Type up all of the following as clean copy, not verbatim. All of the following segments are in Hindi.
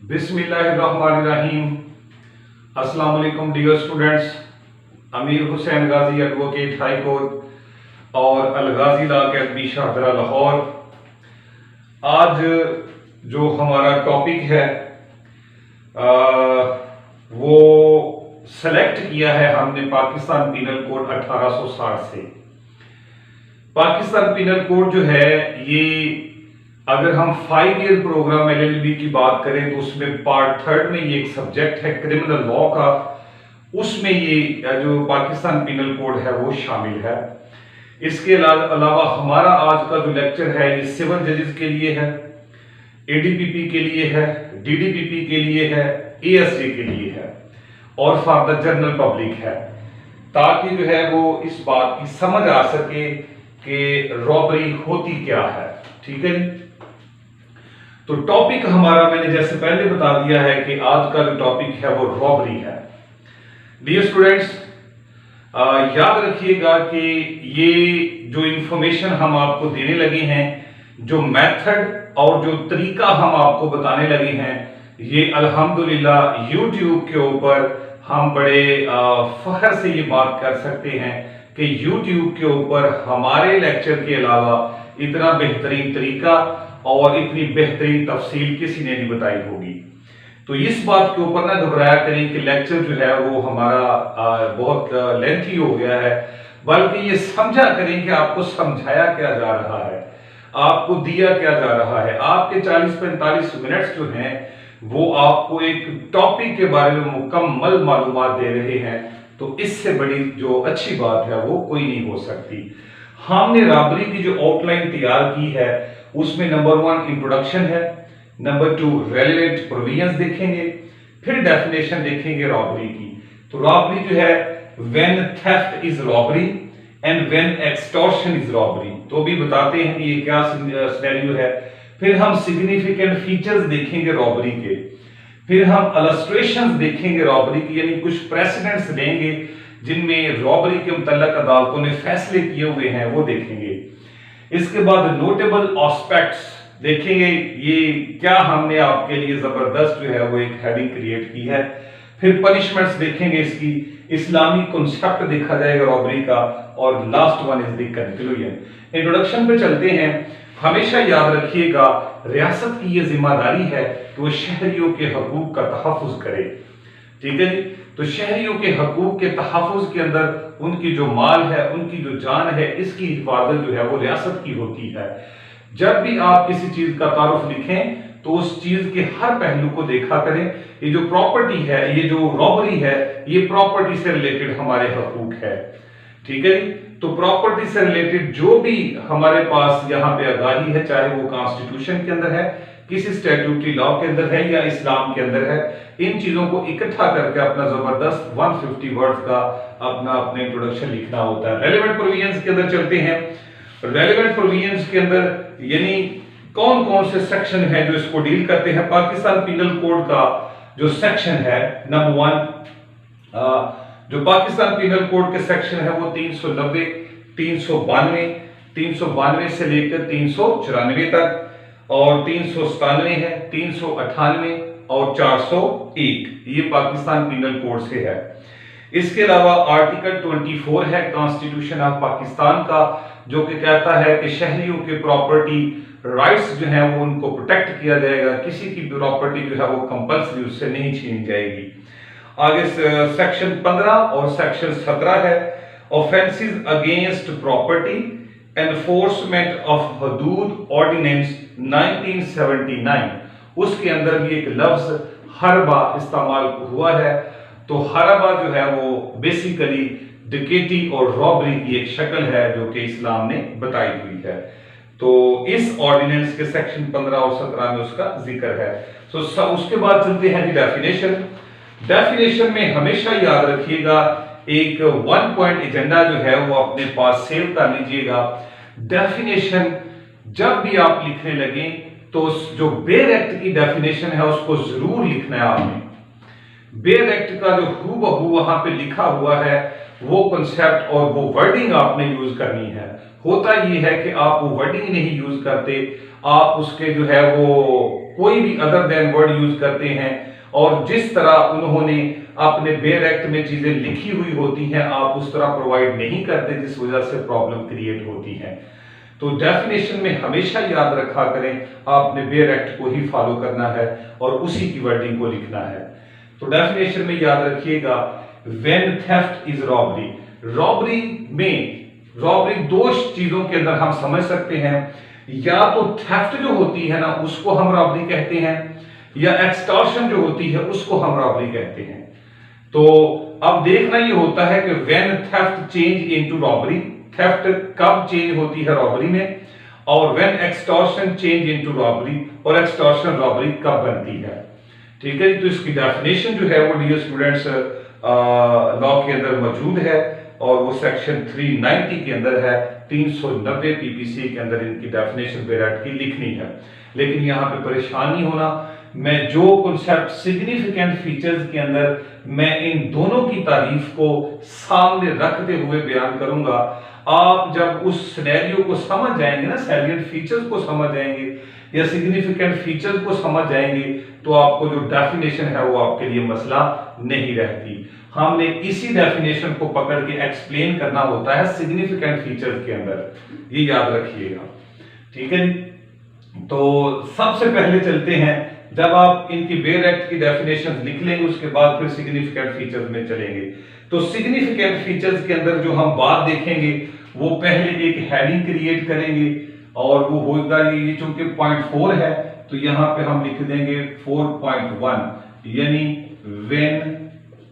बिस्मिल्लाहिर्रहमानिर्रहीम। अस्सलाम वालेकुम डियर स्टूडेंट्स। अमीर हुसैन गाजी एडवोकेट हाई कोर्ट और अल गाजी लॉ अकेडमी शाहदरा लाहौर। आज जो हमारा टॉपिक है वो सेलेक्ट किया है हमने पाकिस्तान पीनल कोड 1860 से। पाकिस्तान पीनल कोड जो है ये, अगर हम 5 ईयर प्रोग्राम LLB की बात करें तो उसमें पार्ट 3 में ये एक सब्जेक्ट है क्रिमिनल लॉ का, उसमें ये जो पाकिस्तान पीनल कोड है वो शामिल है। इसके अलावा हमारा आज का जो लेक्चर है ये सिविल जजेस के लिए है, ADPP के लिए है, DDPP के लिए है, ASJ के लिए है और फॉर द जनरल पब्लिक है, ताकि जो है वो इस बात की समझ आ सके कि रॉबरी होती क्या है। ठीक है जी। तो टॉपिक हमारा मैंने जैसे पहले बता दिया है कि आज का जो टॉपिक है वो रॉबरी है। डियर स्टूडेंट्स, याद रखिएगा कि ये जो इंफॉर्मेशन हम आपको देने लगे हैं, जो मेथड और जो तरीका हम आपको बताने लगे हैं, ये अल्हम्दुलिल्लाह यूट्यूब के ऊपर हम बड़े फख्र से ये बात कर सकते हैं कि यूट्यूब के ऊपर हमारे लेक्चर के अलावा इतना बेहतरीन तरीका और इतनी बेहतरीन तफसील किसी ने नहीं बताई होगी। तो इस बात के ऊपर ना घबराया करें कि लेक्चर जो है वो हमारा बहुत लेंथी हो गया है, बल्कि ये समझा करें कि आपको समझाया क्या जा रहा है, आपको दिया क्या जा रहा है। आपके 40-45 मिनट्स जो हैं वो आपको एक टॉपिक के बारे में मुकम्मल मालूमात दे रहे हैं, तो इससे बड़ी जो अच्छी बात है वो कोई नहीं हो सकती। हमने रॉबरी की जो आउटलाइन तैयार की है उसमें नंबर 1 इंट्रोडक्शन है, नंबर 2 रेलेवेंट प्रोविजंस देखेंगे, फिर डेफिनेशन देखेंगे रॉबरी की। तो रॉबरी जो है when theft is robbery and when extortion is robbery, तो भी बताते हैं कि ये क्या सिनेरियो है। फिर हम सिग्निफिकेंट फीचर्स देखेंगे रॉबरी के, फिर हम इलस्ट्रेशंस देखेंगे रॉबरी की, यानी कुछ प्रेसिडेंट्स लेंगे जिनमें रॉबरी के मुतल्लिक अदालतों ने फैसले किए हुए हैं वो देखेंगे। इसके बाद नोटेबल एस्पेक्ट्स देखेंगे, ये क्या हमने आपके लिए जबरदस्त जो है वो एक हेडिंग क्रिएट की है। फिर पनिशमेंट्स देखेंगे, इसकी इस्लामी कॉन्सेप्ट देखा जाएगा रॉबरी का, और last one is the conclusion. Introduction पे चलते हैं। हमेशा याद रखिएगा रियासत की ये जिम्मेदारी है कि वो शहरियों के हकूक का तहफ्फुज करे। ठीक है जी। तो शहरियों के हकूक के तहफ्फुज के अंदर उनकी जो माल है, उनकी जो जान है, इसकी हिफाजत जो है वो रियासत की होती है। जब भी आप किसी चीज का तारुफ लिखें तो उस चीज के हर पहलू को देखा करें। ये जो प्रॉपर्टी है, ये जो रॉबरी है, ये प्रॉपर्टी से रिलेटेड हमारे हकूक है। ठीक है जी। तो प्रॉपर्टी से रिलेटेड जो भी हमारे पास यहाँ पे आगाही है, चाहे वो कॉन्स्टिट्यूशन के अंदर है, किसी स्टैट्यूटरी लॉ के अंदर है या इस्लाम के अंदर है, इन चीजों को इकट्ठा करके अपना जबरदस्त 150 वर्ड्स का अपने इंट्रोडक्शन लिखना होता है। रेलेवेंट प्रोविजंस के अंदर चलते हैं। रेलेवेंट प्रोविजंस के अंदर यानी कौन कौन से सेक्शन है जो इसको डील करते हैं। पाकिस्तान पीनल कोड का जो सेक्शन है नंबर 1, जो पाकिस्तान पीनल कोड के सेक्शन है वो 390, 392, 392 से लेकर 394 तक, और 397 है, 398 और 401, ये पाकिस्तान पीनल कोड से है। इसके अलावा आर्टिकल 24 है कॉन्स्टिट्यूशन ऑफ पाकिस्तान का, जो कि कहता है कि शहरियों के प्रॉपर्टी राइट्स जो है वो उनको प्रोटेक्ट किया जाएगा, किसी की प्रॉपर्टी जो है वो कंपल्सरी उससे नहीं छीनी जाएगी। आगे सेक्शन 15 और सेक्शन 17 है offences against property, enforcement of Hudood ordinance 1979, उसके अंदर भी एक लफ्ज हरबा इस्तेमाल हुआ है। तो हरबा जो है वो बेसिकली डकैती और रॉबरी की एक शक्ल है जो कि इस्लाम ने बताई हुई है। तो इस ऑर्डिनेंस के सेक्शन 15 और 17 में उसका जिक्र है। तो उसके बाद चलते हैं जी डेफिनेशन। डेफिनेशन में हमेशा याद रखिएगा एक 1 पॉइंट एजेंडा जो है वो अपने पास सेव कर लीजिएगा। डेफिनेशन जब भी आप लिखने लगे तो जो बेयर एक्ट की डेफिनेशन है उसको जरूर लिखना है आपने। बेयर एक्ट का जो हूबहू वहां पे लिखा हुआ है वो कॉन्सेप्ट और वो वर्डिंग आपने यूज करनी है। होता ये है कि आप वो वर्डिंग नहीं यूज करते, आप उसके जो है वो कोई भी अदर देन वर्ड यूज करते हैं और जिस तरह उन्होंने अपने बेयर एक्ट में चीजें लिखी हुई होती हैं आप उस तरह प्रोवाइड नहीं करते, जिस वजह से प्रॉब्लम क्रिएट होती है। तो डेफिनेशन में हमेशा याद रखा करें आपने बेयर एक्ट को ही फॉलो करना है और उसी की वर्डिंग को लिखना है। तो डेफिनेशन में याद रखिएगा, when theft is robbery, robbery में रॉबरी दो चीजों के अंदर हम समझ सकते हैं, या तो थेफ्ट जो होती है ना उसको हम रॉबरी कहते हैं, या एक्सटॉर्शन जो होती है उसको हम रॉबरी कहते हैं। तो अब देखना ये होता है कि when theft change into robbery, theft कब चेंज होती है रॉबरी में, और when extortion change into robbery, और एक्सटॉर्शन रॉबरी कब बनती है। ठीक है, तो इसकी डेफिनेशन जो है वो डियर स्टूडेंट्स लॉ के अंदर मौजूद है और वो सेक्शन 390 के अंदर है। 390 पीपीसी के अंदर इनकी डेफिनेशन बेयर एक्ट की लिखनी है। लेकिन यहाँ पे परेशानी होना, मैं जो कॉन्सेप्ट सिग्निफिकेंट फीचर्स के अंदर मैं इन दोनों की तारीफ को सामने रखते हुए बयान करूंगा, आप जब उस सिनेरियो को समझ जाएंगे ना, सैलिएंट फीचर्स को समझ जाएंगे या सिग्निफिकेंट फीचर्स को समझ जाएंगे, तो आपको जो डेफिनेशन है वो आपके लिए मसला नहीं रहती। हमने इसी डेफिनेशन को पकड़ के एक्सप्लेन करना होता है सिग्निफिकेंट फीचर्स के अंदर, ये याद रखिएगा। ठीक है जी, तो सबसे पहले चलते हैं, जब आप इनकी बेयर एक्ट की डेफिनेशन लिख लेंगे उसके बाद फिर सिग्निफिकेंट फीचर्स में चलेंगे। तो सिग्निफिकेंट फीचर्स के अंदर जो हम बात देखेंगे वो पहले एक हेडिंग क्रिएट करेंगे और वो होगा ये, चूंकि पॉइंट 4 है तो यहां पे हम लिख देंगे 4.1, यानी व्हेन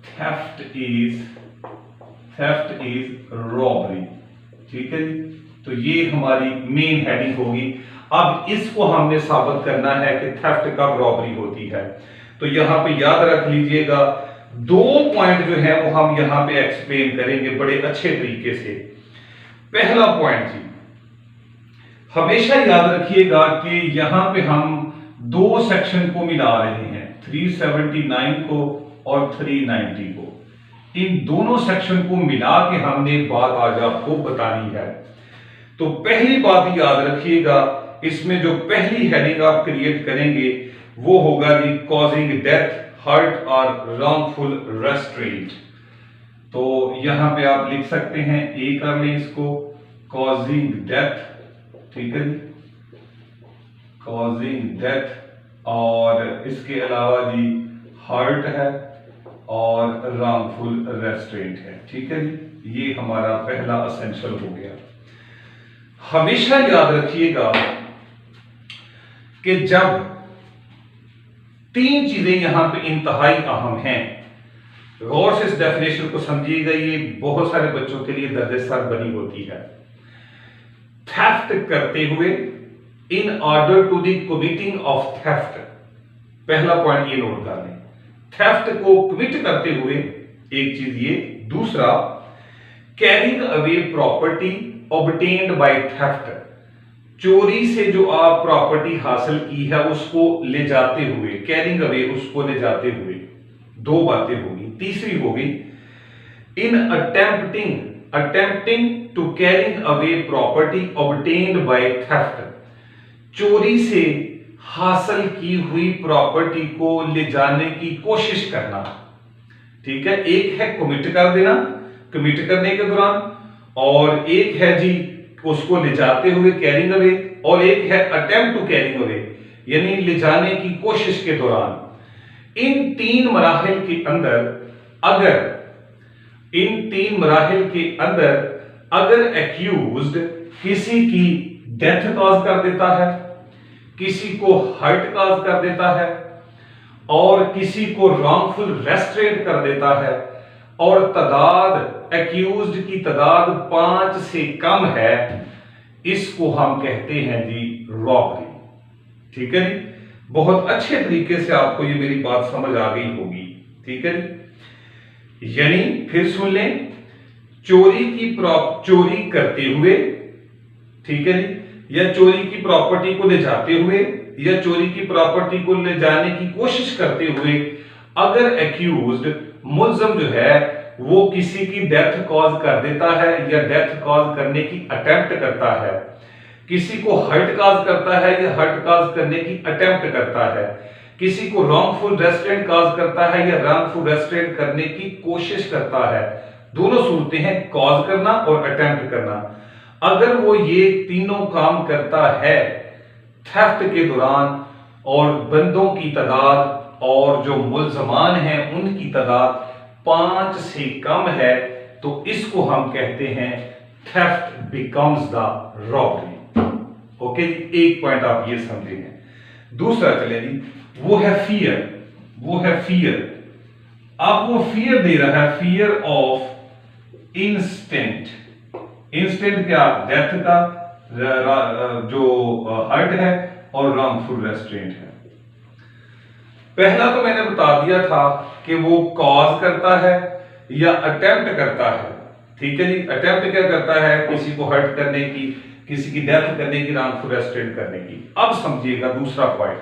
थेफ्ट इज रॉबरी। ठीक है जी, तो ये हमारी मेन हेडिंग होगी। अब इसको हमने साबित करना है कि थेफ्ट कब रॉबरी होती है। तो यहां पे याद रख लीजिएगा, दो पॉइंट जो है वो हम यहां पे एक्सप्लेन करेंगे बड़े अच्छे तरीके से। पहला पॉइंट जी, हमेशा याद रखिएगा कि यहां पे हम दो सेक्शन को मिला रहे हैं, 379 को और 390 को। इन दोनों सेक्शन को मिला के हमने बात आज आपको बतानी है। तो पहली बात याद रखिएगा, इसमें जो पहली हेडिंग आप क्रिएट करेंगे वो होगा जी कॉजिंग डेथ, हर्ट और रॉन्गफुल रेस्ट्रेंट। तो यहां पे आप लिख सकते हैं, ए कर लें इसको, कॉजिंग डेथ। ठीक है जी, कॉजिंग डेथ, और इसके अलावा जी हर्ट है और रॉन्गफुल रेस्ट्रेंट है। ठीक है जी, ये हमारा पहला एसेंशियल हो गया। हमेशा याद रखिएगा कि जब तीन चीजें यहां पे इंतहाई अहम हैं, गौर से इस डेफिनेशन को समझिएगा, ये बहुत सारे बच्चों के लिए दर्द सर बनी होती है। थेफ्ट करते हुए, in order to the committing of theft, पहला पॉइंट ये नोट कर लें, थेफ्ट को कमिट करते हुए, एक चीज ये। दूसरा, carrying away property obtained by theft, चोरी से जो आप प्रॉपर्टी हासिल की है उसको ले जाते हुए, कैरिंग अवे, उसको ले जाते हुए। दो बातें होगी। तीसरी होगी, in attempting to carrying away property obtained by theft, चोरी से हासिल की हुई प्रॉपर्टी को ले जाने की कोशिश करना। ठीक है, एक है कमिट कर देना, कमिट करने के दौरान, और एक है जी उसको ले जाते हुए कैरिंग अवे, और एक है अटेम्प्ट टू कैरिंग अवे, यानी ले जाने की कोशिश के दौरान। इन तीन मराहिल के अंदर अगर एक्यूज्ड किसी की डेथ कॉज कर देता है, किसी को हर्ट कॉज कर देता है, और किसी को रॉन्गफुल रेस्ट्रेंट कर देता है, और तादाद एक्यूज्ड की तादाद 5 से कम है, इसको हम कहते हैं जी रॉबरी। ठीक है जी, बहुत अच्छे तरीके से आपको ये मेरी बात समझ आ गई होगी। ठीक है जी, यानी फिर सुन लें, चोरी करते हुए, ठीक है जी, या चोरी की प्रॉपर्टी को ले जाते हुए, या चोरी की प्रॉपर्टी को ले जाने की कोशिश करते हुए, अगर एक्यूज्ड मुल्ज़म जो है वो किसी की डेथ कॉज कर देता है या डेथ कॉज करने की अटेम्प्ट करता है, किसी को हर्ट काज करता है या हर्ट काज करने की अटेम्प्ट करता है, किसी को रॉन्गफुल रेस्ट्रेंट काज करता है या रॉन्गफुल रेस्ट्रेंट करने की कोशिश करता है। दोनों सूरतें हैं, कॉज करना और अटेम्प्ट करना। अगर वो ये तीनों काम करता है थेफ्ट के दौरान और बंदों की तादाद और जो मुल्जमान हैं उनकी तादाद 5 से कम है, तो इसको हम कहते हैं theft becomes the robbery. Okay जी, एक पॉइंट आप ये समझेंगे। दूसरा चले जी, वो है फियर। वो है फियर। अब वो फियर दे रहा है, फियर ऑफ इंस्टेंट। इंस्टेंट क्या? डेथ का, जो हर्ट है और रॉन्गफुल रेस्ट्रेंट है। पहला तो मैंने बता दिया था कि वो कॉज करता है या अटेम्प्ट करता है। ठीक है जी, अटेम्प्ट क्या करता है? किसी को हर्ट करने की, किसी की डेथ करने की, रॉन्गफुल रेस्ट्रेंट करने की। अब समझिएगा दूसरा पॉइंट।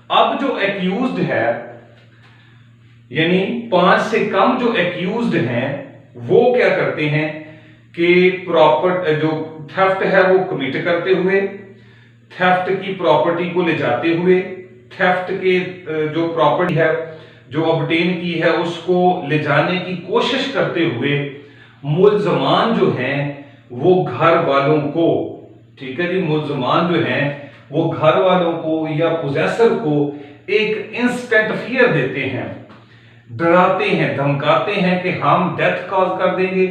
अब जो एक्यूज्ड है, यानी 5 से कम जो एक्यूज्ड हैं, वो क्या करते हैं कि प्रॉपर्टी जो थेफ्ट है वो कमिट करते हुए, थेफ्ट की प्रॉपर्टी को ले जाते हुए, थेफ्ट के जो प्रॉपर्टी है जो ऑब्टेन की है उसको ले जाने की कोशिश करते हुए मुल्जमान जो हैं वो घर वालों को, ठीक है जी, मुल्जमान जो हैं वो घर वालों को या पोजेसर को एक इंस्टेंट फियर देते हैं, डराते हैं, धमकाते हैं कि हम डेथ कॉज कर देंगे,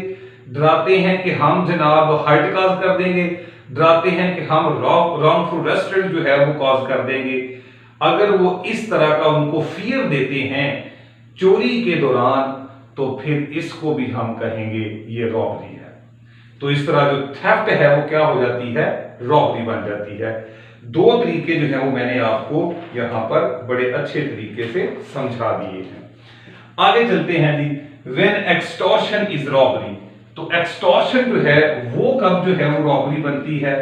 डराते हैं कि हम जनाब हर्ट कॉज कर देंगे, डराते हैं कि हम रॉन्गफुल रेस्ट्रेंट जो है वो कॉज कर देंगे। अगर वो इस तरह का उनको फियर देते हैं चोरी के दौरान, तो फिर इसको भी हम कहेंगे ये रॉबरी है। तो इस तरह जो थेफ्ट है वो क्या हो जाती है? रॉबरी बन जाती है। दो तरीके जो है वो मैंने आपको यहां पर बड़े अच्छे तरीके से समझा दिए हैं। आगे चलते हैं जी, व्हेन एक्सटॉर्शन इज रॉबरी। तो एक्सटॉर्शन जो है वो कब जो है वो रॉबरी बनती है,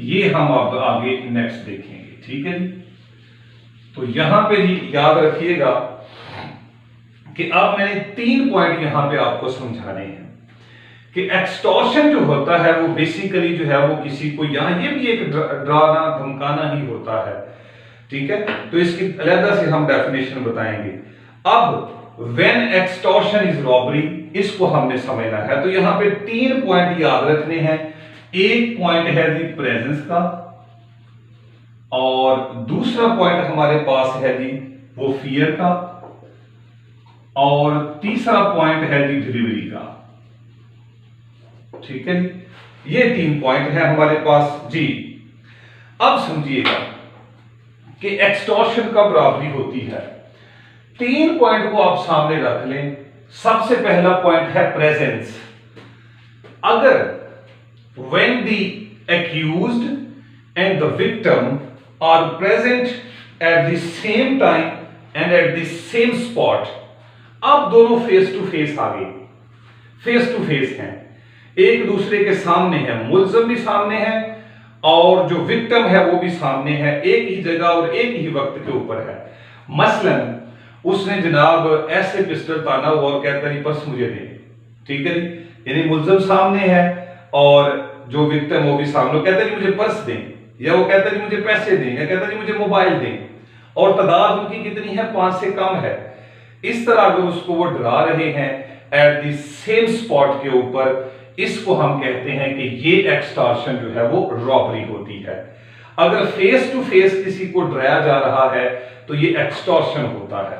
ये हम अब आगे नेक्स्ट देखेंगे। ठीक है जी, तो यहां पे जी याद रखिएगा कि अब मैंने 3 पॉइंट यहां पे आपको समझाने हैं कि एक्सटॉर्शन जो होता है वो बेसिकली जो है वो किसी को, यहां ये भी एक डराना धमकाना ही होता है। ठीक है, तो इसकी अलग से हम डेफिनेशन बताएंगे। अब व्हेन एक्सटॉर्शन इज रॉबरी, इसको हमने समझना है। तो यहां पे 3 पॉइंट याद रखने हैं। एक पॉइंट है जी प्रेजेंस का, और दूसरा पॉइंट हमारे पास है जी वो फियर का, और तीसरा पॉइंट है जी डिलीवरी का। ठीक है जी, ये 3 पॉइंट है हमारे पास जी। अब समझिएगा कि एक्सटॉर्शन कब रॉबरी होती है। 3 पॉइंट को आप सामने रख लें। सबसे पहला पॉइंट है प्रेजेंस। अगर when the accused and the victim are present at the same time and at the same spot, अब दोनों फेस टू फेस आ गए, फेस टू फेस हैं, एक दूसरे के सामने है, मुल्ज़िम भी सामने है और जो विक्टिम है वो भी सामने है, एक ही जगह और एक ही वक्त के ऊपर है। मसलन उसने जनाब ऐसे पिस्टल ताना हुआ और कहता नहीं पर्स मुझे दे। ठीक है जी, यानी मुल्ज़िम सामने है और जो विक्टिम वो भी सामने, कहता नहीं मुझे पर्स दें, या वो कहता नहीं मुझे पैसे दें, या कहता नहीं मुझे मोबाइल दें, और तादाद उनकी कितनी है? 5 से कम है। इस तरह अगर उसको वो डरा रहे हैं एट द सेम स्पॉट के ऊपर, इसको हम कहते हैं कि ये एक्सटॉर्शन जो है वो रॉबरी होती है। अगर फेस टू फेस किसी को डराया जा रहा है तो ये एक्सटॉर्शन होता है,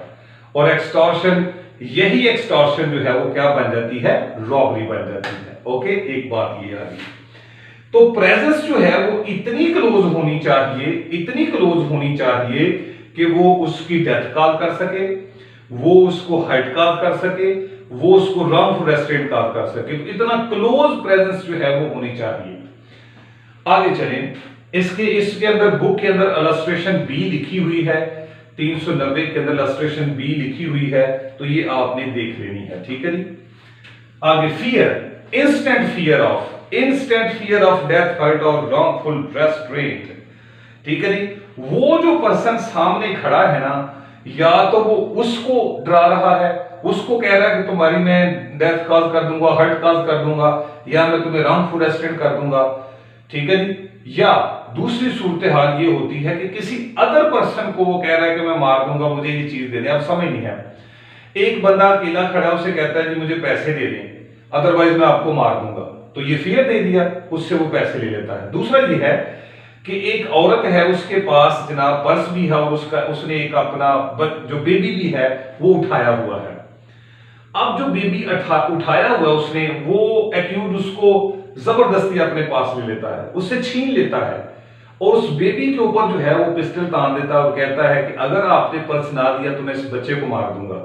और एक्सटॉर्शन, यही एक्सटॉर्शन जो है वो क्या बन जाती है? रॉबरी बन जाती है। ओके, एक बात ये आ गई। तो प्रेजेंस जो है वो इतनी क्लोज होनी चाहिए, इतनी क्लोज होनी चाहिए कि वो उसकी डेथ कॉल कर सके, वो उसको हर्ट कॉल कर सके, वो उसको रॉन्गफुल रेस्ट्रेंट कॉल कर सके। तो इतना क्लोज प्रेजेंस जो है वो होनी चाहिए। आगे चलें, इसके अंदर बुक के अंदर इलस्ट्रेशन बी लिखी हुई है, 390 के अंदर इलस्ट्रेशन बी लिखी हुई है, तो ये आपने देख लेनी है। ठीक है जी, आगे fear, instant fear of death, hurt और रॉन्गफुल रेस्ट्रेंट। ठीक है जी, वो जो पर्सन सामने खड़ा है ना, या तो वो उसको डरा रहा है, उसको कह रहा है कि तुम्हारी मैं डेथ कॉज कर दूंगा, हर्ट कॉज कर दूंगा, या मैं तुम्हें रॉन्गफुल रेस्ट्रेंट कर दूंगा, ठीक है जी। या दूसरी सूरत हाल ये होती है कि किसी अदर पर्सन को वो कह रहा है कि मैं मार दूंगा, मुझे ये चीज दे दे। अब समझ नहीं है, एक बंदा अकेला खड़ा है, उसे कहता है जी मुझे पैसे दे दें, अदरवाइज मैं आपको मार दूंगा, तो ये फियर दे दिया, उससे वो पैसे ले लेता है। दूसरा ये है कि एक औरत है, उसके पास जनाब पर्स भी है और उसने एक अपना जो बेबी भी है वो उठाया हुआ है। अब जो बेबी उठाया हुआ है उसने, वो एक्यूज उसको जबरदस्ती अपने पास ले लेता है, उससे छीन लेता है और उस बेबी के ऊपर जो है वो पिस्टल तान देता है और कहता है कि अगर आपने पर्स ना दिया तो मैं इस बच्चे को मार दूंगा।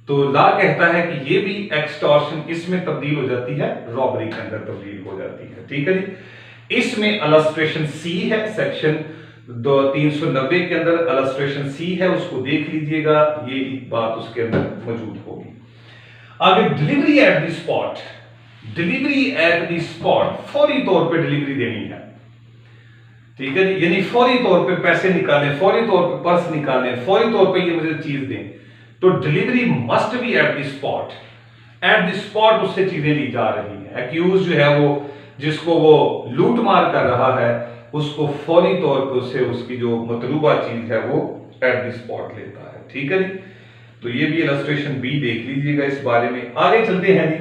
तो लॉ कहता है कि ये भी एक्सटॉर्शन किसमें तब्दील हो जाती है, रॉबरी के अंदर तब्दील हो जाती है। ठीक है जी। इसमें इलस्ट्रेशन सी है, सेक्शन 390 के अंदर इलस्ट्रेशन सी है, उसको देख लीजिएगा, ये बात उसके अंदर मौजूद होगी। आगे delivery at the spot, delivery at the spot, फौरी तौर पे डिलीवरी देनी है। ठीक है जी, यानी फौरी तौर पे पैसे निकालें, फौरी तौर पे पर्स निकालें, फौरी तौर पे ये मुझे चीज दें, तो delivery must be at the spot. At the spot उससे चीजें ली जा रही है। एक्यूज जो है वो, जिसको वो लूट मार कर रहा है, उसको फौरी तौर पे उससे उसकी जो मतलूबा चीज है वो एट द स्पॉट लेता है। ठीक है जी। तो ये भी इलस्ट्रेशन बी देख लीजिएगा इस बारे में। आगे चलते हैं जी।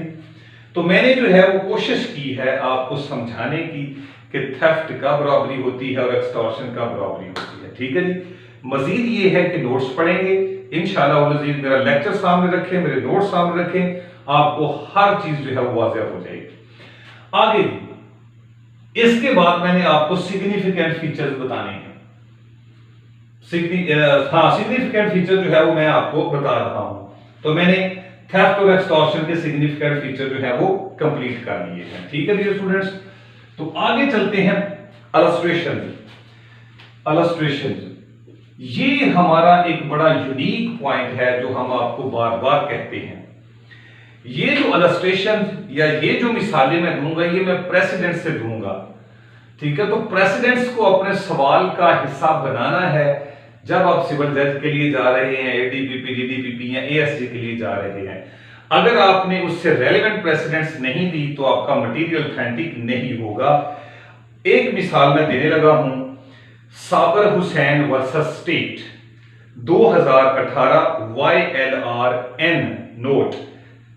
तो मैंने जो है वो कोशिश की है आपको समझाने की कि थेफ्ट कब रॉबरी होती है और एक्सटॉर्शन कब रॉबरी होती है। ठीक है जी। मजीद ये है कि नोट्स पढ़ेंगे इंशाअल्लाह मजीद, मेरा लेक्चर सामने रखें, मेरे नोट्स सामने रखें, आपको हर चीज जो है वो वाज़ेह हो जाएगी। आगे इसके बाद मैंने आपको सिग्निफिकेंट फीचर्स बताने हैं। सिग्निफिकेंट फीचर जो है वो मैं आपको बता रहा हूं। तो मैंने थेफ्ट और एक्सटॉर्शन के सिग्निफिकेंट फीचर जो है वो कंप्लीट कर लिए हैं। ठीक है डियर स्टूडेंट्स। तो आगे चलते हैं इलस्ट्रेशन। ये हमारा एक बड़ा यूनिक पॉइंट है जो हम आपको बार बार कहते हैं। ये जो इलस्ट्रेशन या ये जो मिसालें मैं दूंगा, ये मैं प्रेसिडेंट से दूंगा। ठीक है। तो प्रेसिडेंट्स को अपने सवाल का हिस्सा बनाना है जब आप सिविल जज के लिए जा रहे हैं, एडीपीपी, डीडीपीपी या एएसजी के लिए जा रहे हैं। अगर आपने उससे रेलेवेंट प्रेसिडेंट्स नहीं दी तो आपका मटेरियल ऑथेंटिक नहीं होगा। एक मिसाल मैं देने लगा हूं, साबर Hussain versus state 2018 YLRN note,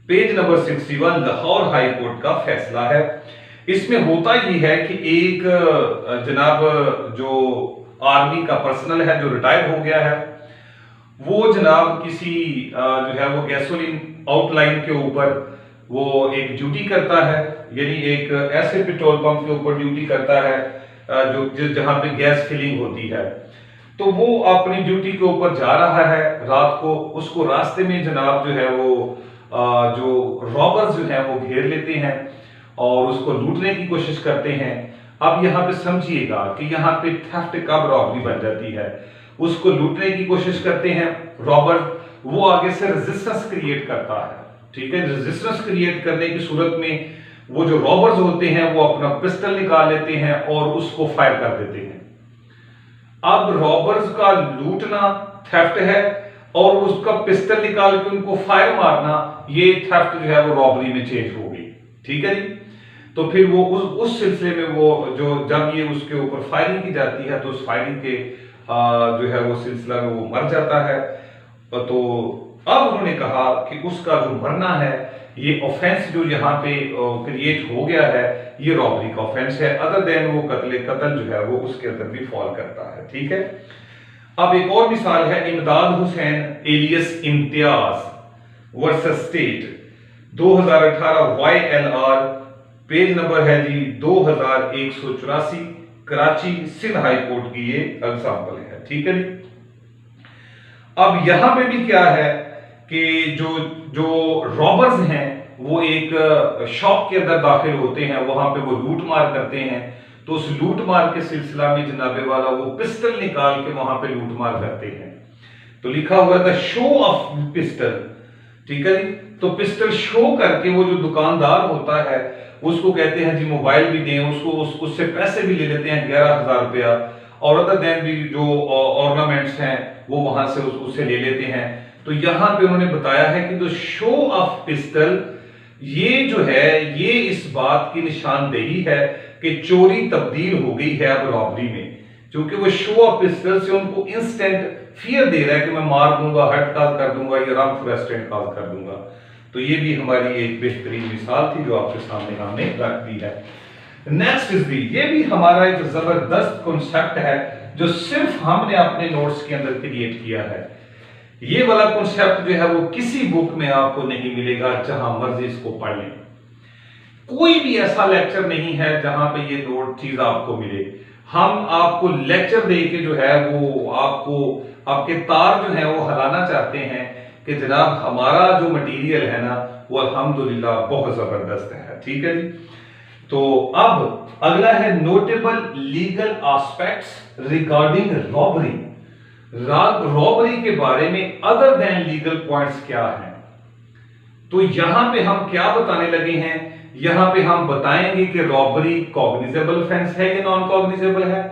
page number 61, Lahore high court का फैसला है। इसमें होता ये है कि एक जनाब जो आर्मी का पर्सनल है जो रिटायर हो गया है, वो जनाब किसी जो है वो गैसोलीन आउटलाइन के ऊपर वो एक ड्यूटी करता है, यानी एक ऐसे पेट्रोल पंप के ऊपर ड्यूटी करता है जो जहां पे गैस फिलिंग होती है। तो वो अपनी ड्यूटी के ऊपर जा रहा है रात को, उसको रास्ते में जनाब जो है वो जो रॉबर्स जो है वो घेर लेते हैं और उसको लूटने की कोशिश करते हैं। अब यहाँ पे समझिएगा कि यहाँ पे थेफ्ट कब रॉबरी बन जाती है। उसको लूटने की कोशिश करते हैं रॉबर, वो आगे से रेजिस्टेंस क्रिएट करता है। ठीक है। रेजिस्टेंस क्रिएट करने की सूरत में वो जो रॉबर्स होते हैं वो अपना पिस्टल निकाल लेते हैं और उसको फायर कर देते हैं। अब रॉबर्स का लूटना थेफ्ट है और उसका पिस्टल निकाल के उनको फायर मारना, ये थेफ्ट जो है वो रॉबरी में चेंज हो गई। ठीक है जी। तो फिर वो उस सिलसिले में वो जो जब ये उसके ऊपर फायरिंग की जाती है तो उस फायरिंग के जो है वो सिलसिला में वो मर जाता है। तो अब उन्होंने कहा कि उसका जो मरना है, ये ऑफेंस जो यहाँ पे क्रिएट हो गया है, ये रॉबरी का ऑफेंस है, अदर देन वो कत्ल जो है वो उसके अंदर भी फॉल करता है। ठीक है। अब एक और मिसाल है, Imdad Hussain alias Imtiaz versus state 2018 YLR, page number है जी 2184, कराची सिंध हाई कोर्ट की ये एग्जांपल है। ठीक है जी। अब यहां पे भी क्या है कि जो रॉबर्स हैं वो एक शॉप के अंदर दाखिल होते हैं, वहां पे वो लूट मार करते हैं। तो उस लूट मार के सिलसिला में जनाबे वाला वो पिस्टल निकाल के वहां पे लूट मार करते हैं। तो लिखा हुआ था शो ऑफ पिस्टल। ठीक है जी। तो पिस्टल शो करके वो जो दुकानदार होता है उसको कहते हैं जी मोबाइल भी दें, उससे पैसे भी ले लेते हैं 11,000 रुपया, और अदर देन भी जो ऑर्नामेंट्स हैं वो वहां से उससे ले लेते हैं। तो यहां पे उन्होंने बताया है कि जो शो ऑफ पिस्टल ये जो है ये इस बात की निशानदेही है कि चोरी तब्दील हो गई है अब रॉबरी में, क्योंकि वो शो ऑफ पिस्टल से उनको इंस्टेंट फियर दे रहा है कि मैं मार दूंगा, हर्ट काज कर दूंगा या रंग रेस्टोरेंट काज कर दूंगा। तो ये भी हमारी एक बेहतरीन मिसाल थी जो आपके सामने हमने रख दी है। नेक्स्ट इज दी, ये भी हमारा एक जबरदस्त कॉन्सेप्ट है जो सिर्फ हमने अपने नोट्स के अंदर क्रिएट किया है। ये वाला कॉन्सेप्ट जो है वो किसी बुक में आपको नहीं मिलेगा, जहां मर्जी इसको पढ़ लें। कोई भी ऐसा लेक्चर नहीं है जहां पे ये नोट चीज आपको मिले। हम आपको लेक्चर दे के जो है वो आपको आपके तार जो है वो हिलाना चाहते हैं कि जनाब हमारा जो मटेरियल है ना वो अल्हम्दुलिल्लाह बहुत जबरदस्त है। ठीक है जी। तो अब अगला है notable legal aspects regarding robbery. Robbery के बारे में अदर देन लीगल पॉइंट्स क्या हैं। तो यहां पे हम क्या बताने लगे हैं, यहां पे हम बताएंगे कि रॉबरी कॉग्निजेबल ऑफेंस है या नॉन कॉग्निजेबल है,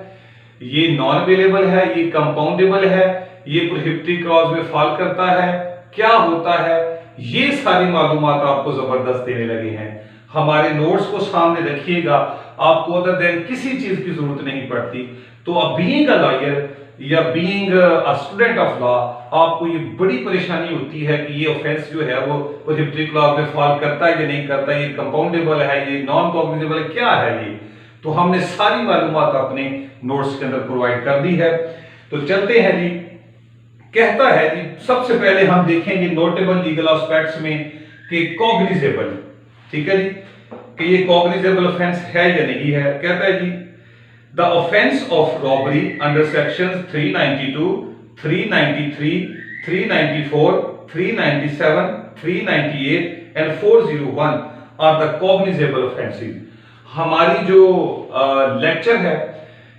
ये नॉन अवेलेबल है, ये कंपाउंडेबल है, ये प्रोहिबिटरी क्लॉज में फॉल करता है, क्या होता है, ये सारी मालूमात आपको जबरदस्त देने लगे हैं। हमारे नोट्स को सामने रखिएगा, आपको अदर देन किसी चीज की जरूरत नहीं पड़ती। तो अब बीइंग अ लॉयर या being a student of law आपको ये बड़ी परेशानी होती है कि ये ऑफेंस जो है वो प्रोहिबिटरी क्लॉज में फॉल करता है या नहीं करता, ये कंपाउंडेबल है, ये नॉन कॉग्निजेबल है, क्या है ये। तो हमने सारी मालूमात अपने नोट्स के अंदर प्रोवाइड कर दी है। तो चलते हैं जी, कहता है जी सबसे पहले हम देखेंगे नोटेबल लीगल एस्पेक्ट्स में कि कॉग्निजेबल, ठीक है जी, कि ये कॉग्निजेबल ऑफेंस है या नहीं है। कहता है जी the offence of robbery under sections 392, 393, 394, 397, 398 and 401 are the cognizable offences. हमारी जो लेक्चर है,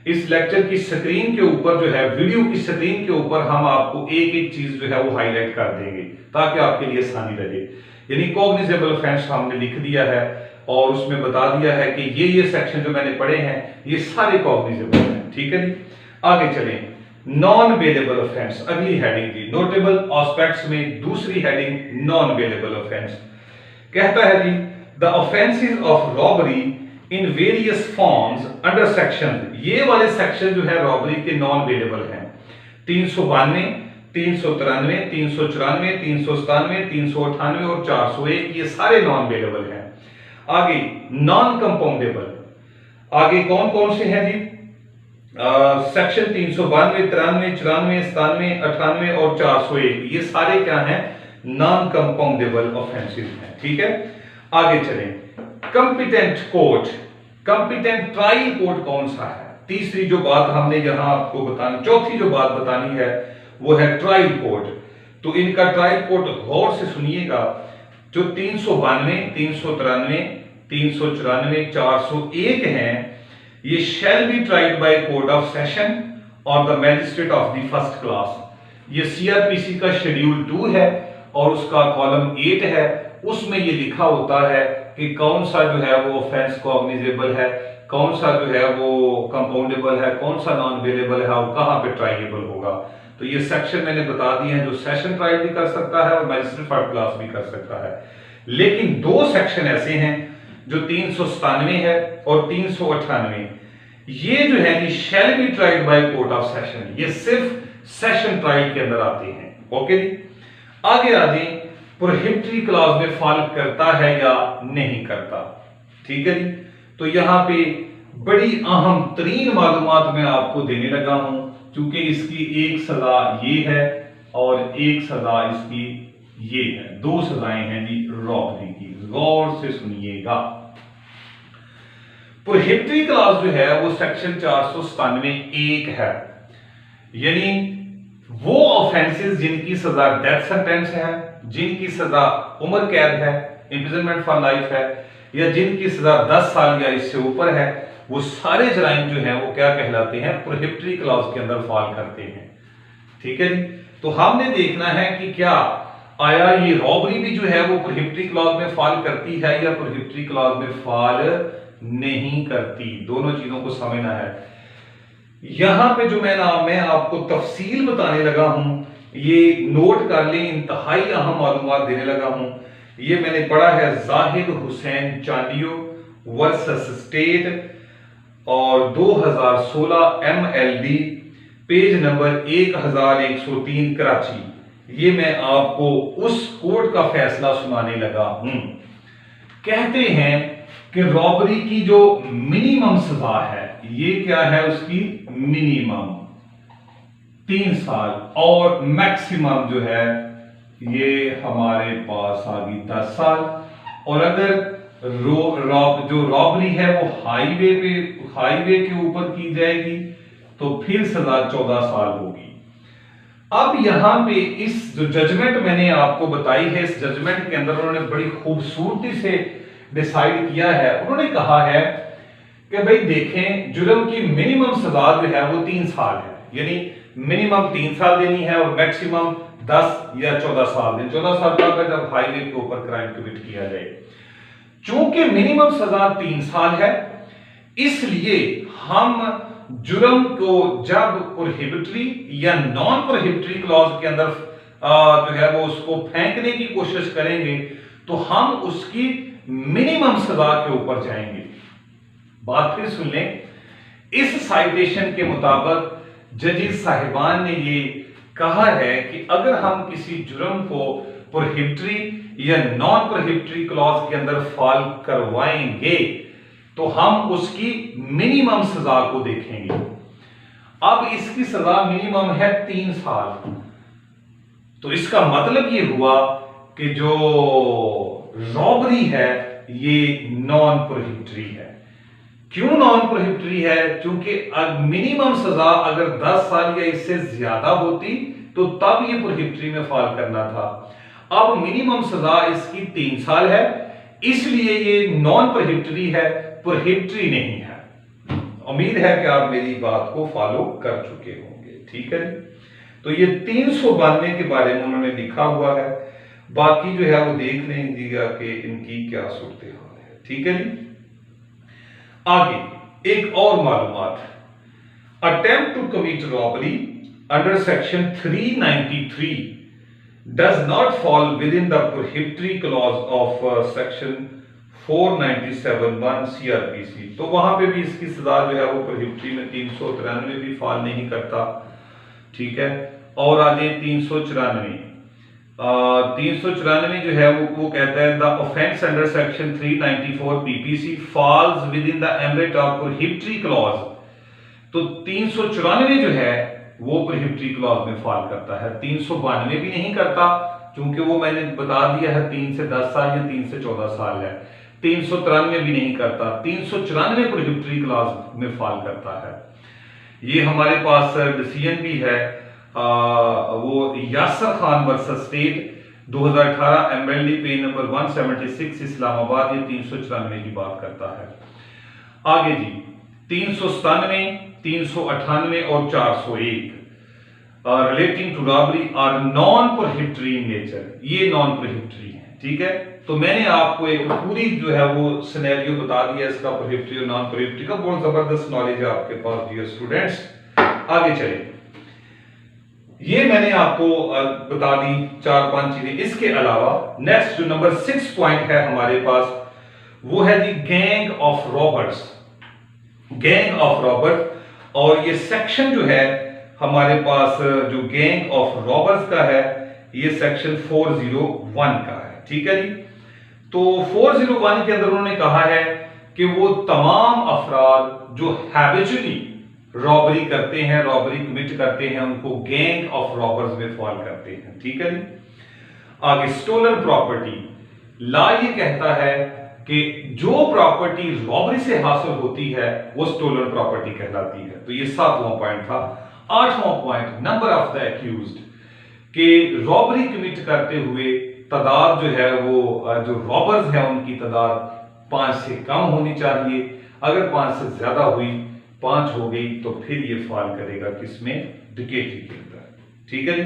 इस लेक्चर की स्क्रीन के ऊपर जो है, वीडियो की स्क्रीन के ऊपर हम आपको एक एक चीज जो है वो हाईलाइट कर देंगे ताकि आपके लिए आसानी रहे। यानी कॉग्निजेबल ऑफेंस हमने लिख दिया है और उसमें बता दिया है कि ये सेक्शन जो मैंने पढ़े हैं ये सारे कॉग्निजेबल हैं। ठीक है जी। आगे चलें, नॉन बेलेबल ऑफेंस, अगली हेडिंग जी। नोटेबल एस्पेक्ट्स में दूसरी हेडिंग नॉन बेलेबल ऑफेंस। कहता है जी the offences of robbery in various forms under section, ये वाले सेक्शन जो है रॉबरी के नॉन बेलेबल हैं। 392, 393, 394, 397, 398 और 401 ये सारे नॉन बेलेबल हैं। आगे नॉन कंपाउंडेबल, आगे कौन कौन से हैं जी, सेक्शन 392, 93, 94, 97, 98 और 401 ये सारे क्या हैं, नॉन कंपाउंडेबल ऑफेंसेस हैं। ठीक है। आगे चलें, competent court, competent trial court कौन सा है। तीसरी जो बात हमने यहां आपको बतानी, चौथी जो बात बतानी है वो है ट्रायल कोर्ट। तो इनका ट्रायल कोर्ट गौर से सुनिएगा। जो 392, 393, 394, 401 हैं, ये shall be tried by court of session और the magistrate of the first class. ये सीआरपीसी का शेड्यूल 2 है और उसका कॉलम 8 है। उसमें ये लिखा होता है कि कौन सा जो है वो ऑफेंस कॉग्निजेबल है, कौन सा जो है वो कंपाउंडेबल है, कौन सा नॉन अवेलेबल है और कहां पे ट्राइएबल होगा। तो ये सेक्शन मैंने बता दिए हैं, जो सेशन ट्रायल भी कर सकता है और मैजिस्ट्रेट फर्स्ट क्लास भी कर सकता है। लेकिन दो सेक्शन ऐसे हैं जो 397 है और 398, ये जो है शैल be tried by court of session, ये सिर्फ सेशन ट्रायल के अंदर आते हैं। ओके जी। आगे आ जाए, प्रोहिबिटरी क्लॉज में फॉल करता है या नहीं करता। ठीक है जी। तो यहां पे बड़ी अहम तरीन मालूमात मैं आपको देने लगा हूं, क्योंकि इसकी एक सजा ये है और एक सजा इसकी ये है, दो सजाएं हैं जी रॉबरी की। गौर से सुनिएगा। प्रोहिबिटरी क्लॉज जो है वो सेक्शन 497(1) है, यानी वो ऑफेंसेस जिनकी सजा डेथ सेंटेंस है, जिनकी सजा उम्र कैद है, इंप्रिजनमेंट फॉर लाइफ है, या जिनकी सजा 10 साल या इससे ऊपर है, वो सारे जराइम जो हैं वो क्या कहलाते हैं, प्रोहिबिटरी क्लॉज के अंदर फॉल करते हैं। ठीक है जी। तो हमने देखना है कि क्या आया ये रॉबरी भी जो है वो प्रोहिबिटरी क्लॉज में फॉल करती है या प्रोहिबिटरी क्लॉज में फॉल नहीं करती। दोनों चीजों को समझना है। यहां पे जो मैं आपको तफसील बताने लगा हूं, ये नोट कर लें, इंतहाई अहम मालूमात देने लगा हूं। ये मैंने पढ़ा है जाहिद हुसैन चांडियो वर्सेस स्टेट, और 2016 MLD पेज नंबर 1103 कराची। ये मैं आपको उस कोर्ट का फैसला सुनाने लगा हूं। कहते हैं कि रॉबरी की जो मिनिमम सजा है, ये क्या है उसकी मिनिमम 3 साल, और मैक्सिमम जो है ये हमारे पास आ गई 10 साल। और अगर जो रॉबरी है वो हाईवे के ऊपर की जाएगी तो फिर सजा 14 साल होगी। अब यहां पे इस जो जजमेंट मैंने आपको बताई है, इस जजमेंट के अंदर उन्होंने बड़ी खूबसूरती से डिसाइड किया है। उन्होंने कहा है कि भाई देखें, जुर्म की मिनिमम सजा जो है वो 3 साल है, यानी मिनिमम 3 साल देनी है और मैक्सिमम 10 या 14 साल देनी। 14 साल का जब हाईवे के ऊपर क्राइम कमिट किया जाए। चूंकि मिनिमम सजा 3 साल है, इसलिए हम जुर्म को जब प्रोहिबिटरी या नॉन प्रोहिबिटरी क्लॉज के अंदर जो है वो उसको फेंकने की कोशिश करेंगे तो हम उसकी मिनिमम सजा के ऊपर जाएंगे। बात फिर सुन लें, इस साइटेशन के मुताबिक जजेस साहिबान ने ये कहा है कि अगर हम किसी जुर्म को प्रोहिबिटरी या नॉन प्रोहिबिटरी क्लॉज के अंदर फॉल करवाएंगे तो हम उसकी मिनिमम सजा को देखेंगे। अब इसकी सजा मिनिमम है 3 साल, तो इसका मतलब ये हुआ कि जो रॉबरी है ये नॉन प्रोहिबिटरी है। क्यों नॉन प्रोहिबिटरी है? क्योंकि मिनिमम सजा अगर 10 साल या इससे ज्यादा होती तो तब ये प्रोहिबिटरी में फॉल करना था। अब मिनिमम सजा इसकी 3 साल है, इसलिए ये नॉन प्रोहिबिटरी है, प्रोहिबिटरी नहीं है। उम्मीद है कि आप मेरी बात को फॉलो कर चुके होंगे। ठीक है, तो ये 392 के बारे में उन्होंने लिखा हुआ है, बाकी जो है वो देख लीजिएगा कि इनकी क्या सूरत हाल है। ठीक है जी, आगे एक और मालूमात। Attempt to commit robbery under section 393 does not fall within the prohibitory clause of section 497(1) CRPC। तो वहां पे भी इसकी सजा जो है वो प्रोहिबिटरी में 393 भी फॉल नहीं करता। ठीक है, और आगे 394 जो है वो कहता है the offence under section 394 PPC falls within the ambit of prohibitory clause. तो 394 जो है वो प्रोहिबिटरी क्लॉज में फॉल करता है। 392 भी नहीं करता, क्योंकि वो मैंने बता दिया है 3 से 10 साल या 3 से 14 साल है। 393 भी नहीं करता, 394 प्रोहिबिटरी क्लॉज में फॉल करता है। ये हमारे पास डिसीजन भी है, वो Yasir Khan versus state 2018 MLD page number 176 Islamabad, ये 394 की बात करता है। आगे जी 397, 398 और 401 relating to robbery are non prohibitory in nature, ये नॉन प्रोहिबिटरी है। ठीक है, तो मैंने आपको एक पूरी जो है वो सिनेरियो बता दिया इसका, प्रोहिबिटरी और नॉन प्रोहिबिटरी का। बहुत जबरदस्त नॉलेज है आपके पास डियर स्टूडेंट्स। आगे चले, ये मैंने आपको बता दी 4-5 चीजें। इसके अलावा नेक्स्ट जो नंबर 6 पॉइंट है हमारे पास, वो है जी gang of robbers. Gang of robbers, और ये सेक्शन जो है हमारे पास जो गैंग ऑफ रॉबर्स का है ये सेक्शन 401 का है। ठीक है जी, तो 401 के अंदर उन्होंने कहा है कि वो तमाम अफराद जो हैबिचुअली रॉबरी करते हैं, रॉबरी कमिट करते हैं, उनको गैंग ऑफ रॉबर्स में फॉल करते हैं। ठीक है जी, आगे स्टोलन प्रॉपर्टी। लॉ ये कहता है कि जो प्रॉपर्टी रॉबरी से हासिल होती है वो स्टोलन प्रॉपर्टी कहलाती है। तो ये 7वां पॉइंट था। 8वां point number of the accused, कि रॉबरी कमिट करते हुए तादाद जो है वो जो रॉबर्स हैं उनकी तादाद 5 से कम होनी चाहिए। अगर 5 से ज्यादा हुई, 5 हो गई, तो फिर ये फॉल करेगा किसमें? डिकेटरी के अंदर। ठीक है जी,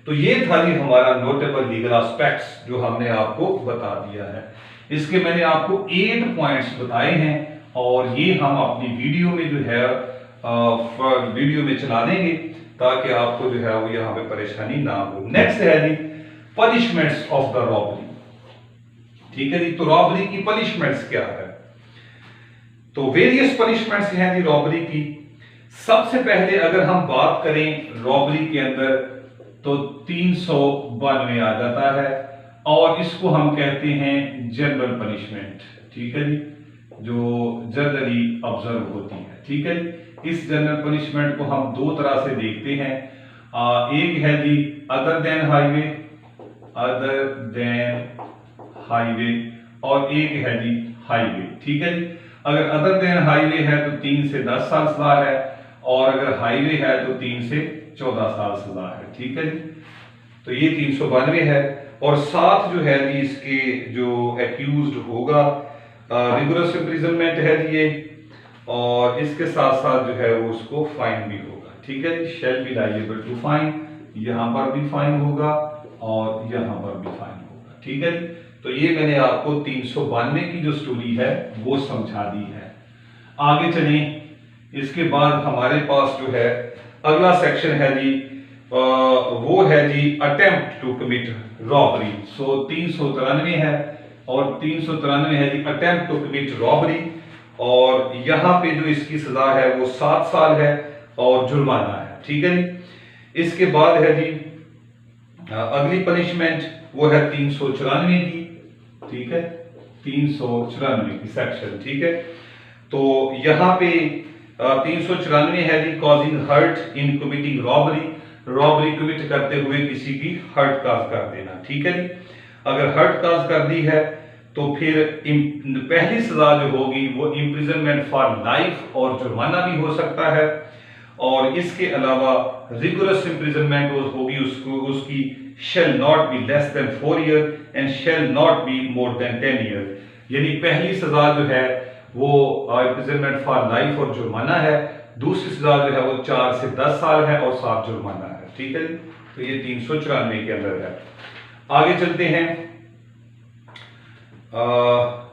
तो ये था जी हमारा नोटेबल लीगल एस्पेक्ट्स जो हमने आपको बता दिया है। इसके मैंने आपको 8 पॉइंट्स बताए हैं, और ये हम अपनी वीडियो में जो है वीडियो में चला देंगे ताकि आपको जो है वो यहाँ पे परेशानी ना हो। नेक्स्ट है जी पनिशमेंट्स ऑफ द रॉबरी। ठीक है जी, तो रॉबरी की पनिशमेंट्स क्या है? तो वेरियस पनिशमेंट्स हैं जी रॉबरी की। सबसे पहले अगर हम बात करें रॉबरी के अंदर तो 392 आ जाता है और इसको हम कहते हैं जनरल पनिशमेंट। ठीक है जी, जो जनरली ऑब्जर्व होती है। ठीक है जी, इस जनरल पनिशमेंट को हम दो तरह से देखते हैं। एक है जी other than highway, other than highway, और एक है जी हाईवे। ठीक है जी, अगर अदर देन हाईवे है तो 3 से 10 साल सजा है, और अगर हाईवे है तो 3 से 14 साल सजा है। ठीक है जी, तो ये 392 है। और साथ जो है जी इसके जो एक्यूज्ड होगा रिगोरस इम्प्रिजनमेंट है जी ये, और इसके साथ साथ जो है वो उसको फाइन भी होगा। ठीक है जी, shall be liable to fine, यहां पर भी फाइन होगा और यहां पर भी फाइन होगा। ठीक है जी, तो ये मैंने आपको 392 की जो स्टोरी है वो समझा दी है। आगे चलें, इसके बाद हमारे पास जो है अगला सेक्शन है जी वो है जी अटेम्प्ट टू कमिट रॉबरी। सो 393 है और 393 है जी अटेम्प्ट टू कमिट रॉबरी, और यहां पे जो इसकी सजा है वो 7 साल है और जुर्माना है। ठीक है जी, इसके बाद है जी अगली पनिशमेंट वो है 394 की। ठीक है, 394 की सेक्शन। ठीक है, तो यहां पे 394 है जी causing hurt in committing robbery, robbery commit करते हुए किसी की हर्ट काज कर देना। ठीक है जी, अगर हर्ट काज कर दी है तो फिर पहली सजा जो होगी वो इम्प्रिजनमेंट फॉर लाइफ और जुर्माना भी हो सकता है, और इसके अलावा रिगोरस इम्प्रिजनमेंट होगी उसकी shall not be less than 4 year and shall not be more than 10 year। यानी पहली सजा जो है वो इम्प्रिजनमेंट फॉर लाइफ और जुर्माना है, दूसरी सजा जो है वो 4 से 10 साल है और 7 जुर्माना है। ठीक है, तो ये 394 के अंदर है। आगे चलते हैं,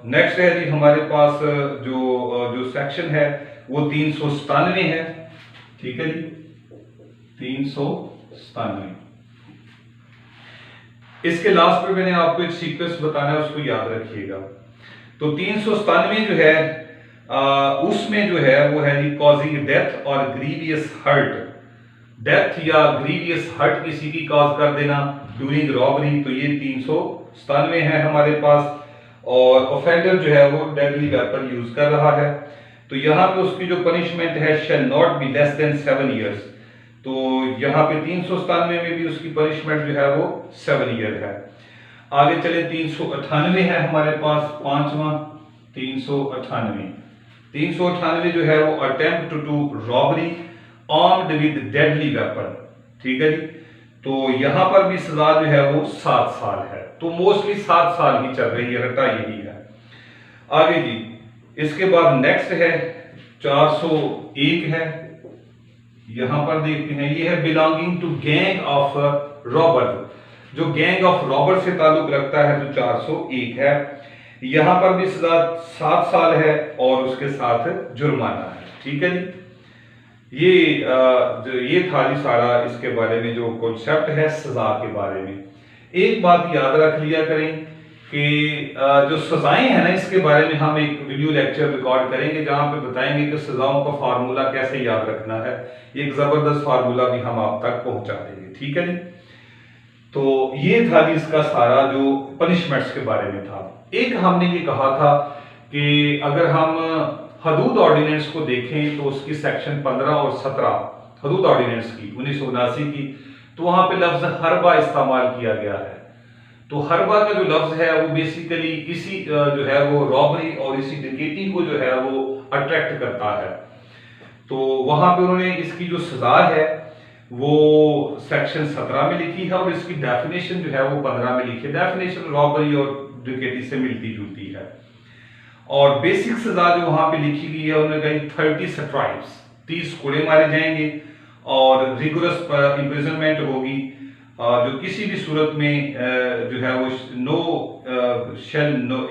नेक्स्ट है जी हमारे पास जो सेक्शन है वो 397 है। ठीक है जी, 397। इसके लास्ट पे मैंने आपको एक सीक्वेंस बताना है, उसको याद रखिएगा। तो 397 जो है उसमें जो है वो है जी कॉजिंग डेथ और ग्रीवियस हर्ट, डेथ या ग्रीवियस हर्ट किसी की कॉज कर देना ड्यूरिंग रॉबरी, तो ये 397 है हमारे पास। और ऑफेंडर जो है वो डेडली वेपन यूज कर रहा है, तो यहाँ पे उसकी जो पनिशमेंट है shall not be less then 7 years. तो यहाँ पे 397 में भी उसकी पनिशमेंट जो है वो 7 ईयर है। आगे चले 398 है हमारे पास, पांचवा 398। 398 जो है वो attempt to robbery armed with deadly weapon. ठीक है जी, तो यहां पर भी सजा जो है वो 7 साल है, तो मोस्टली 7 साल ही चल रही है, रटा यही है। आगे जी इसके बाद नेक्स्ट है 401 है, यहां पर देखते हैं ये है belonging to gang of robber, जो गैंग ऑफ रॉबर से ताल्लुक रखता है जो 401 है। यहां पर भी सजा 7 साल है और उसके साथ जुर्माना है। ठीक है जी, ये था जी सारा इसके बारे में जो कॉन्सेप्ट है सजा के बारे में। एक बात याद रख लिया करें कि जो सजाएं हैं ना इसके बारे में हम एक वीडियो लेक्चर रिकॉर्ड करेंगे जहां पे बताएंगे कि सजाओं का फार्मूला कैसे याद रखना है। एक जबरदस्त फार्मूला भी हम आप तक पहुंचा देंगे। ठीक है जी, तो ये था जी इसका सारा जो पनिशमेंट्स के बारे में था। एक हमने ये कहा था कि अगर हम हदूद ऑर्डिनेंस को देखें तो उसकी सेक्शन 15 और 17 हदूद ऑर्डिनेंस की 1979 की, तो वहां पे लफ्ज हरबा इस्तेमाल किया गया है। तो हरबा का जो लफ्ज है वो बेसिकली इसी जो है वो रॉबरी और इसी डकैती को जो है वो अट्रैक्ट करता है। तो वहां पे उन्होंने इसकी जो सजा है वो सेक्शन 17 में लिखी है और इसकी डेफिनेशन जो है वो 15 में लिखी है। डेफिनेशन रॉबरी और डकैती से मिलती जुलती है, और बेसिक सजा जो वहां पे लिखी गई है उन्होंने कही 30 स्ट्राइप्स, 30 कोड़े मारे जाएंगे, और रिगोरस इम्प्रिजनमेंट होगी, जो किसी भी सूरत में जो है वो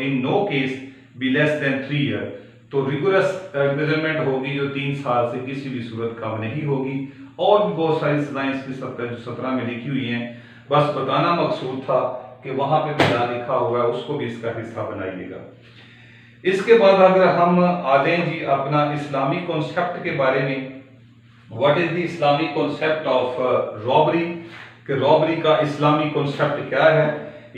in no case be less than 3 year. तो रिगोरस इम्प्रिजनमेंट होगी जो 3 साल से किसी भी सूरत कम नहीं होगी, और भी बहुत सारी सजाएं इसकी 17 में लिखी हुई हैं। बस बताना मकसूद था कि वहां पे क्या लिखा हुआ है उसको भी इसका हिस्सा बनाइएगा। इसके बाद अगर हम आ जाएं जी अपना इस्लामिक कॉन्सेप्ट के बारे में, what is the Islamic concept of robbery, कि रॉबरी का इस्लामी कॉन्सेप्ट क्या है।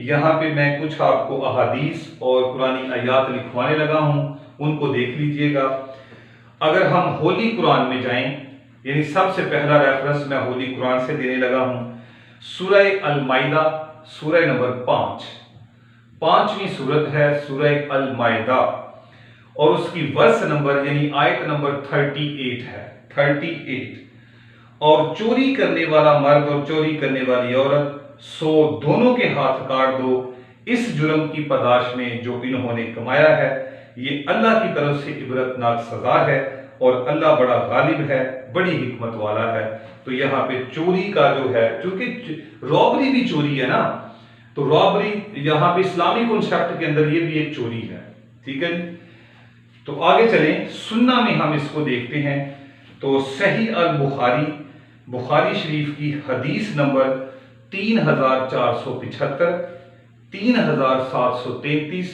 यहाँ पे मैं कुछ आपको अहादीस और कुरानी आयात लिखवाने लगा हूँ, उनको देख लीजिएगा। अगर हम होली कुरान में जाएं, यानी सबसे पहला रेफरेंस मैं होली कुरान से देने लगा हूँ, सूरह अल माइदा, सूरह नंबर 5, पांचवी सूरत है सूरह अल माइदा, और उसकी वर्ष नंबर यानी आयत नंबर 38 है, 38। और चोरी करने वाला मर्द और चोरी करने वाली औरत, सो दोनों के हाथ काट दो इस जुर्म की पदाश में जो इन्होंने कमाया है, ये अल्लाह की तरफ से इबरतनाक सजा है और अल्लाह बड़ा गालिब है, बड़ी हिकमत वाला है। तो यहाँ पे चोरी का जो है, चूंकि रॉबरी भी चोरी है ना, तो रॉबरी यहाँ पे इस्लामी कॉन्सेप्ट के अंदर ये भी एक चोरी है, ठीक है। तो आगे चलें, सुन्ना में हम इसको देखते हैं। तो सही अल बुखारी, बुखारी शरीफ की हदीस नंबर 3475, 3733,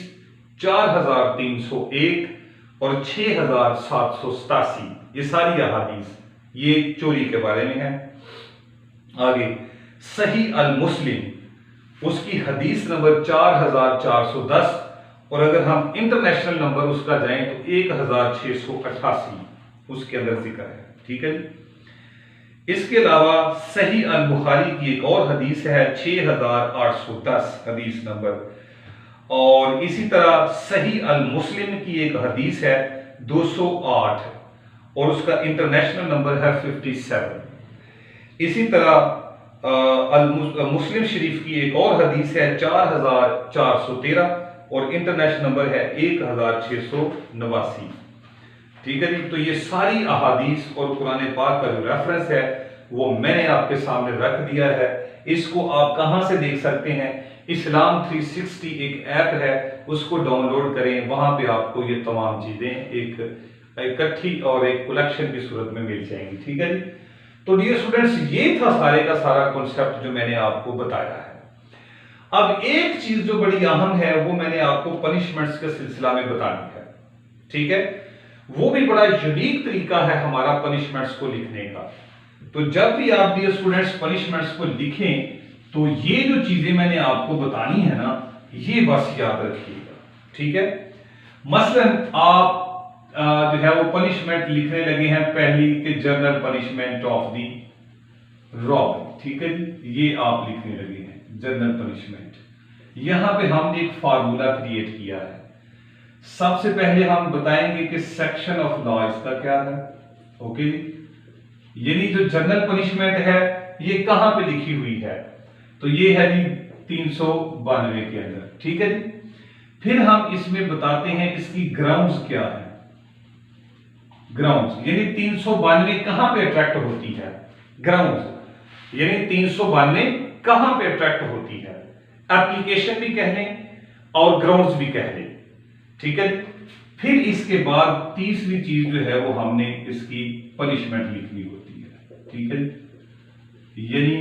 4301 और 6787, ये सारी अहादीस ये चोरी के बारे में है। आगे सही अल मुस्लिम, उसकी हदीस नंबर 4410, और अगर हम इंटरनेशनल नंबर उसका जाएं तो 1688 उसके अंदर जिक्र है, ठीक है। इसके अलावा सही अल बुखारी की एक और हदीस है 6810 हदीस नंबर, और इसी तरह सही अल मुस्लिम की एक हदीस है 208 और उसका इंटरनेशनल नंबर है 57। इसी तरह अल मुस्लिम शरीफ की एक और हदीस है 4413 और इंटरनेशनल नंबर है 1689, ठीक है जी। तो ये सारी अहादीस और कुरान पाक का जो रेफरेंस है वो मैंने आपके सामने रख दिया है। इसको आप कहां से देख सकते हैं, इस्लाम 360 एक ऐप है, उसको डाउनलोड करें, वहां पे आपको ये तमाम चीजें एक इकट्ठी और एक कलेक्शन की सूरत में मिल जाएंगी, ठीक है जी। तो डियर स्टूडेंट्स, ये था सारे का सारा कॉन्सेप्ट जो मैंने आपको बताया है। अब एक चीज जो बड़ी अहम है वो मैंने आपको पनिशमेंट्स के सिलसिला में बतानी है, ठीक है। वो भी बड़ा यूनिक तरीका है हमारा पनिशमेंट्स को लिखने का। तो जब भी आप डियर स्टूडेंट्स पनिशमेंट्स को लिखें तो ये जो चीजें मैंने आपको बतानी है ना, ये बस याद रखिएगा, ठीक है। मसलन आप जो है वो पनिशमेंट लिखने लगे हैं पहली के general punishment of the robbery, ठीक है जी, ये आप लिखने लगे हैं जनरल पनिशमेंट। यहां पे हमने एक फार्मूला क्रिएट किया है। सबसे पहले हम बताएंगे कि सेक्शन ऑफ लॉ इसका क्या है, ओके। यानी जो जनरल पनिशमेंट है ये कहां पे लिखी हुई है, तो ये है जी 392 के अंदर, ठीक है जी। फिर हम इसमें बताते हैं इसकी ग्राउंड्स क्या है। ग्राउंड्स यानी 392 कहां पे अट्रैक्ट होती है, ग्राउंड्स यानी 392 कहां पे अट्रैक्ट होती है, एप्लीकेशन भी कह लें और ग्राउंड्स भी कह लें, ठीक है। फिर इसके बाद तीसरी चीज जो है वो हमने इसकी पनिशमेंट लिखनी होती है, ठीक है। यानी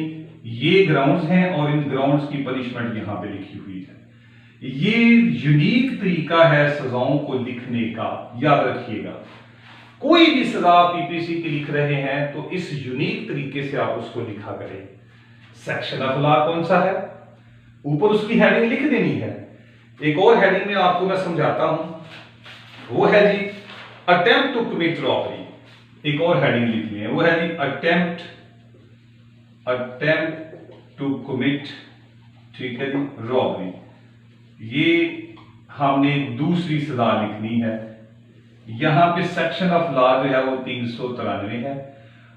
ये ग्राउंड्स हैं और इन ग्राउंड्स की पनिशमेंट यहां पे लिखी हुई है। ये यूनिक तरीका है सजाओं को लिखने का, याद रखिएगा। कोई भी सजा पीपीसी की लिख रहे हैं तो इस यूनिक तरीके से आप उसको लिखा करें। सेक्शन ऑफ लॉ कौन सा है, ऊपर उसकी हेडिंग लिख देनी है। एक और हेडिंग में आपको मैं समझाता हूं, वो है जी अटेम्प्ट टू कमिट रॉबरी। एक और हेडिंग लिखनी है, वो है जी अटेम्प्ट टू कमिट, ठीक है जी, रॉबरी। ये हमने दूसरी सजा लिखनी है। यहां पे सेक्शन ऑफ लॉ जो है वो 393 है।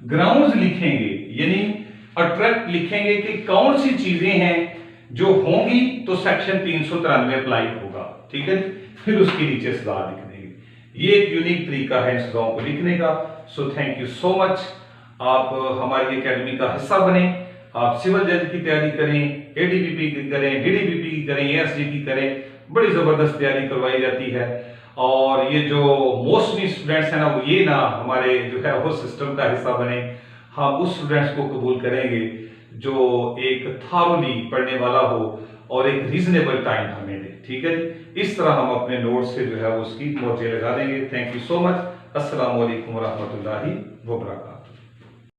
ग्राउंड्स लिखेंगे यानी अट्रैक्ट लिखेंगे कि कौन सी चीजें हैं जो होंगी तो सेक्शन 393 अप्लाई होगा, ठीक है। फिर उसके नीचे सजा लिख देंगे। ये एक यूनिक तरीका है सजाओं को लिखने का। So thank you so much. आप हमारी एकेडमी का हिस्सा बने, आप सिविल जज की तैयारी करें, एडीबीपी की करें, डीडीबीपी की करें, एएसजी की करें, बड़ी जबरदस्त तैयारी करवाई जाती है। और ये जो मोस्टली स्टूडेंट्स हैं ना, वो ये ना हमारे जो है वो सिस्टम का हिस्सा बने। हम उस स्टूडेंट्स को कबूल करेंगे जो एक थारोली पढ़ने वाला हो और एक रीजनेबल टाइम हमें दे। ठीक है जी, इस तरह हम अपने नोट से जो है उसकी मोर्चे लगा देंगे। Thank you so much. अस्सलाम वालेकुम व रहमतुल्लाहि व बरकातहू।